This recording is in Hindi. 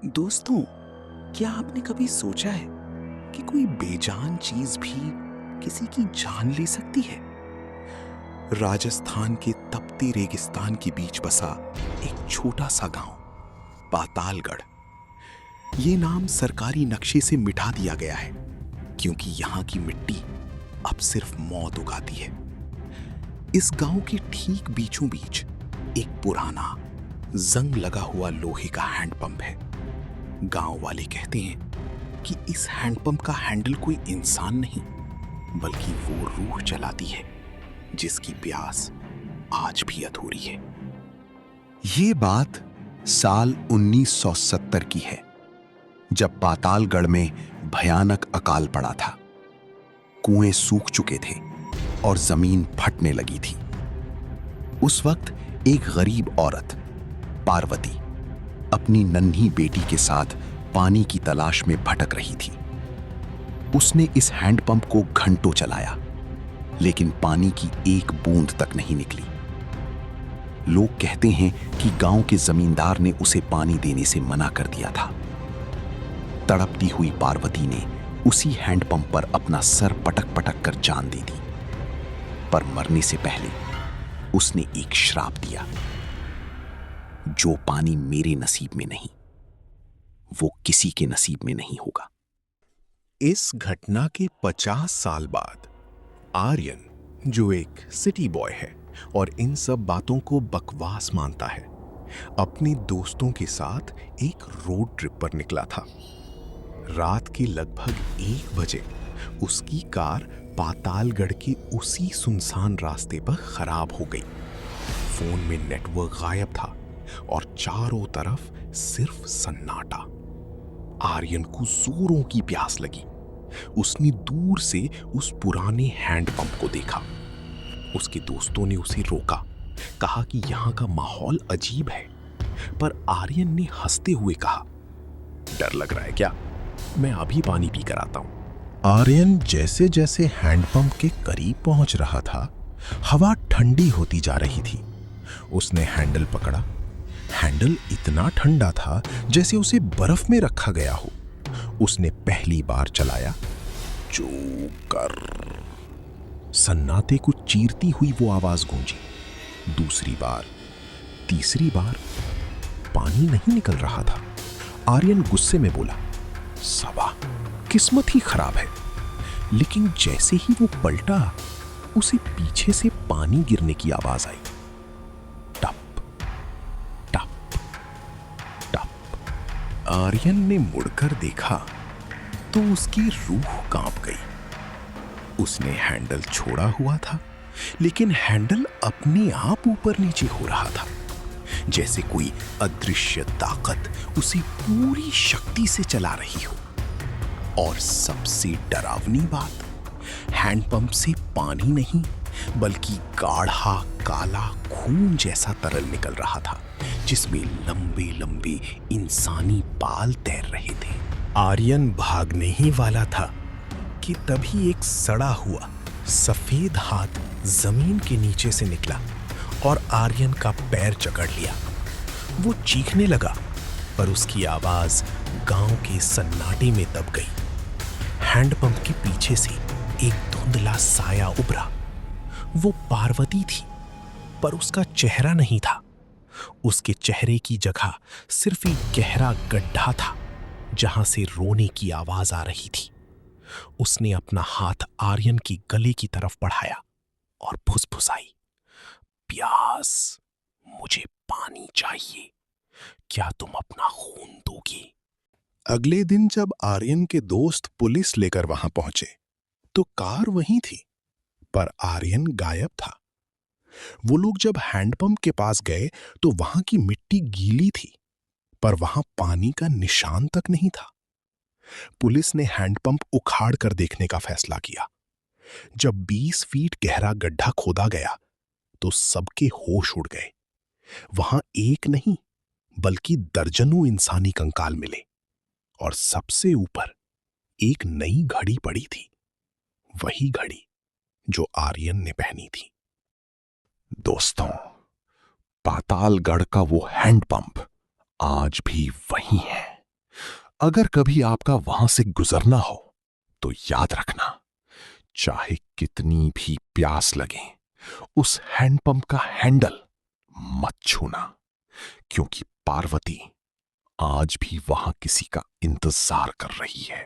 दोस्तों, क्या आपने कभी सोचा है कि कोई बेजान चीज भी किसी की जान ले सकती है? राजस्थान के तपते रेगिस्तान के बीच बसा एक छोटा सा गांव, पातालगढ़। ये नाम सरकारी नक्शे से मिटा दिया गया है क्योंकि यहां की मिट्टी अब सिर्फ मौत उगाती है। इस गांव के ठीक बीचों बीच एक पुराना, जंग लगा हुआ लोहे का हैंडपंप है। गांव वाले कहते हैं कि इस हैंडपंप का हैंडल कोई इंसान नहीं, बल्कि वो रूह चलाती है जिसकी प्यास आज भी अधूरी है। ये बात साल 1970 की है, जब पातालगढ़ में भयानक अकाल पड़ा था। कुएं सूख चुके थे और जमीन फटने लगी थी। उस वक्त एक गरीब औरत, पार्वती, अपनी नन्ही बेटी के साथ पानी की तलाश में भटक रही थी। उसने इस हैंडपंप को घंटों चलाया, लेकिन पानी की एक बूंद तक नहीं निकली। लोग कहते हैं कि गांव के जमींदार ने उसे पानी देने से मना कर दिया था। तड़पती हुई पार्वती ने उसी हैंडपंप पर अपना सर पटक पटक कर जान दे दी। पर मरने से पहले उसने एक श्राप दिया, जो पानी मेरे नसीब में नहीं, वो किसी के नसीब में नहीं होगा। इस घटना के 50 साल बाद आर्यन, जो एक सिटी बॉय है और इन सब बातों को बकवास मानता है, अपने दोस्तों के साथ एक रोड ट्रिप पर निकला था। रात के लगभग 1 बजे उसकी कार पातालगढ़ के उसी सुनसान रास्ते पर खराब हो गई। फोन में नेटवर्क गायब था और चारों तरफ सिर्फ सन्नाटा। आर्यन को जोरों की प्यास लगी। उसने दूर से उस पुराने हैंडपंप को देखा। उसके दोस्तों ने उसे रोका, कहा कि यहां का माहौल अजीब है। पर आर्यन ने हंसते हुए कहा, डर लग रहा है क्या? मैं अभी पानी पी कर आता हूं। आर्यन जैसे जैसे हैंडपंप के करीब पहुंच रहा था, हवा ठंडी होती जा रही थी। उसने हैंडल पकड़ा। हैंडल इतना ठंडा था जैसे उसे बर्फ में रखा गया हो। उसने पहली बार चलाया, चूकर, सन्नाटे को चीरती हुई वो आवाज गूंजी। दूसरी बार, तीसरी बार, पानी नहीं निकल रहा था। आर्यन गुस्से में बोला, सबा, किस्मत ही खराब है। लेकिन जैसे ही वो पलटा, उसे पीछे से पानी गिरने की आवाज आई। टप टप टप। आर्यन ने मुड़कर देखा तो उसकी रूह कांप गई। उसने हैंडल छोड़ा हुआ था, लेकिन हैंडल अपने आप ऊपर नीचे हो रहा था, जैसे कोई अदृश्य ताकत उसे पूरी शक्ति से चला रही हो। और सबसे डरावनी बात, हैंडपंप से पानी नहीं, बल्कि गाढ़ा काला खून जैसा तरल निकल रहा था, जिसमें लंबे लंबे इंसानी बाल तैर रहे थे। आर्यन भागने ही वाला था कि तभी एक सड़ा हुआ सफेद हाथ जमीन के नीचे से निकला और आर्यन का पैर जकड़ लिया। वो चीखने लगा, पर उसकी आवाज गांव के सन्नाटे में दब गई। हैंडपंप के पीछे से एक धुंधला साया उभरा। वो पार्वती थी, पर उसका चेहरा नहीं था। उसके चेहरे की जगह सिर्फ एक गहरा गड्ढा था, जहां से रोने की आवाज आ रही थी। उसने अपना हाथ आर्यन की गले की तरफ बढ़ाया और फुसफुसाई, प्यास, मुझे पानी चाहिए, क्या तुम अपना खून दोगे? अगले दिन जब आर्यन के दोस्त पुलिस लेकर वहां पहुंचे, तो कार वहीं थी, पर आर्यन गायब था। वो लोग जब हैंडपंप के पास गए तो वहां की मिट्टी गीली थी, पर वहां पानी का निशान तक नहीं था। पुलिस ने हैंडपंप उखाड़ कर देखने का फैसला किया। जब 20 फीट गहरा गड्ढा खोदा गया, तो सबके होश उड़ गए। वहां एक नहीं, बल्कि दर्जनों इंसानी कंकाल मिले, और सबसे ऊपर एक नई घड़ी पड़ी थी, वही घड़ी जो आर्यन ने पहनी थी। दोस्तों, पातालगढ़ का वो हैंडपंप आज भी वही है। अगर कभी आपका वहां से गुजरना हो तो याद रखना, चाहे कितनी भी प्यास लगे, उस हैंडपंप का हैंडल मत छूना, क्योंकि पार्वती आज भी वहां किसी का इंतजार कर रही है।